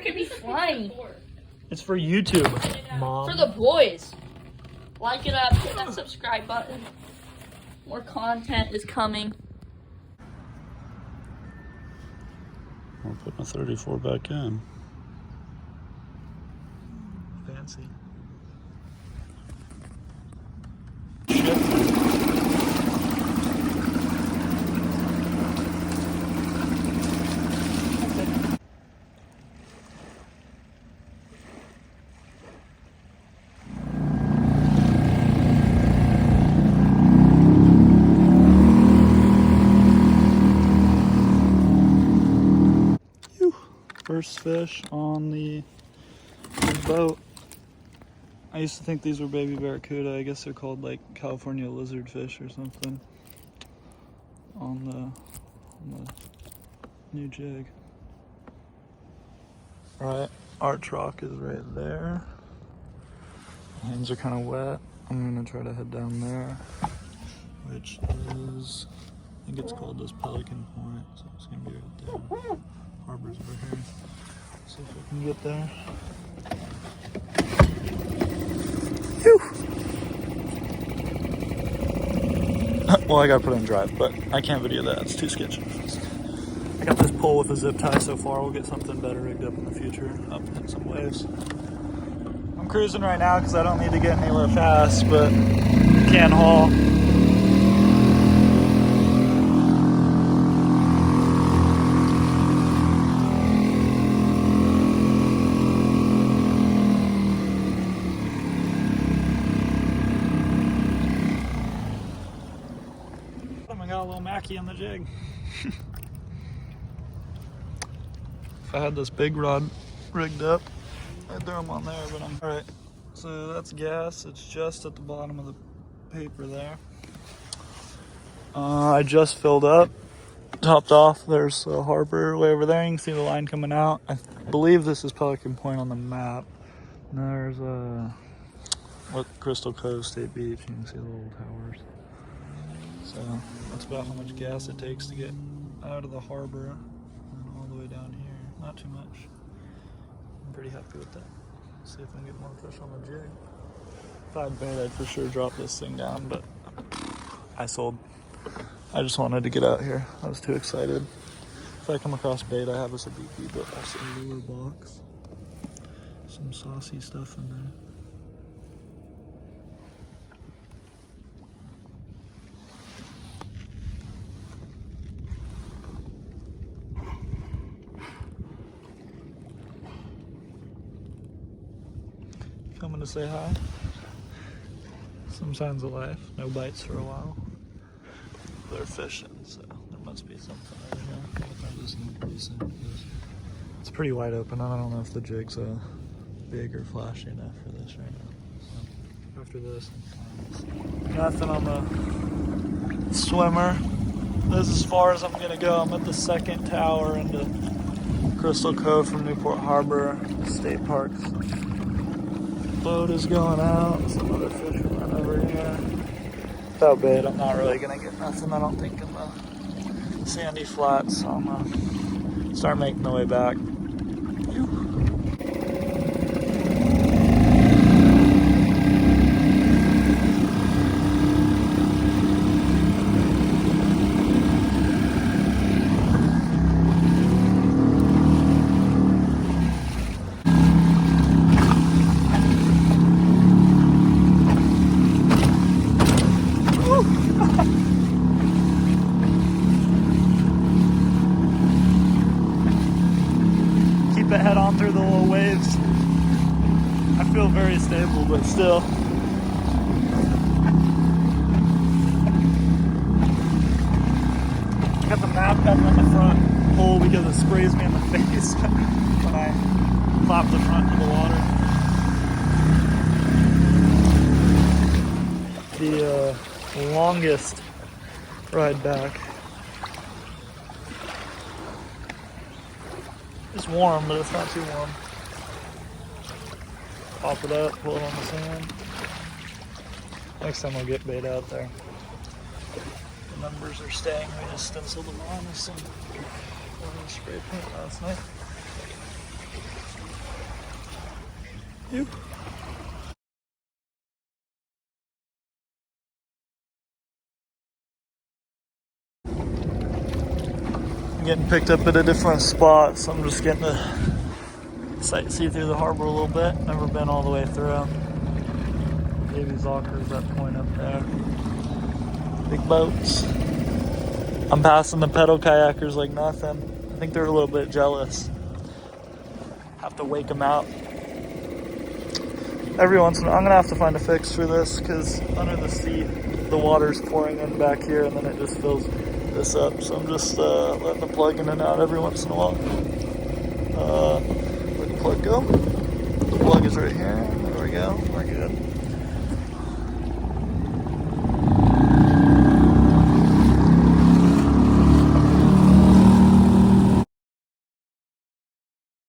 could be flying. It's for YouTube, Mom. For the boys. Like it up, hit that subscribe button. More content is coming. I'll put my 34 back in. Fancy. First fish on the boat. I used to think these were baby barracuda. I guess they're called like California lizard fish or something on the new jig. Alright, our truck is right there. Hands are kind of wet. I'm gonna try to head down there, which is, I think it's called this Pelican Point, so it's gonna be right there. Harbor's over here. See if I can get there. Phew. Well, I gotta put it in drive, but I can't video that. It's too sketchy. I got this pole with a zip tie so far. We'll get something better rigged up in the future, up in some waves. I'm cruising right now because I don't need to get anywhere fast, but can haul. I got a little Mackie on the jig. If I had this big rod rigged up, I'd throw them on there, but I'm alright. So that's gas. It's just at the bottom of the paper there. I just filled up, topped off. There's a harbor way over there. You can see the line coming out. I believe this is Pelican Point on the map. And there's Crystal Cove State Beach. You can see the little towers. So that's about how much gas it takes to get out of the harbor and all the way down here. Not too much. I'm pretty happy with that. See if I can get more fish on the jig. If I had bait, I'd for sure drop this thing down, but I sold. I just wanted to get out here. I was too excited. If I come across bait, I have a Suzuki, but also a lure box. Some saucy stuff in there. Coming to say hi. Some signs of life. No bites for a while. They're fishing, so there must be something over here. It's pretty wide open. I don't know if the jig's big or flashy enough for this right now. So after this, nothing on the swimmer. This is as far as I'm gonna go. I'm at the second tower into Crystal Cove from Newport Harbor State Parks. Boat is going out. Some other fish will run over here. Without bait, I'm not really gonna get nothing, I don't think, in the sandy flats. So I'm gonna start making the way back. Keep it head on through the little waves. I feel very stable, but still. I got the map button on the front pole because it sprays me in the face when I clap the front to the water. The longest ride back. It's warm, but it's not too warm. Pop it up, pull it on the sand. Next time I'll get bait out there. The numbers are staying. We just stenciled them on with some orange spray paint last night. You. I'm getting picked up at a different spot, so I'm just getting to sightsee through the harbor a little bit. Never been all the way through. Davies Auker's that point up there. Big boats. I'm passing the pedal kayakers like nothing. I think they're a little bit jealous. Have to wake them out. Every once in a while, I'm gonna have to find a fix for this because under the seat, the water's pouring in back here and then it just fills this up. So I'm just letting the plug in and out every once in a while. Where'd the plug go? The plug is right here. There we go. We're good.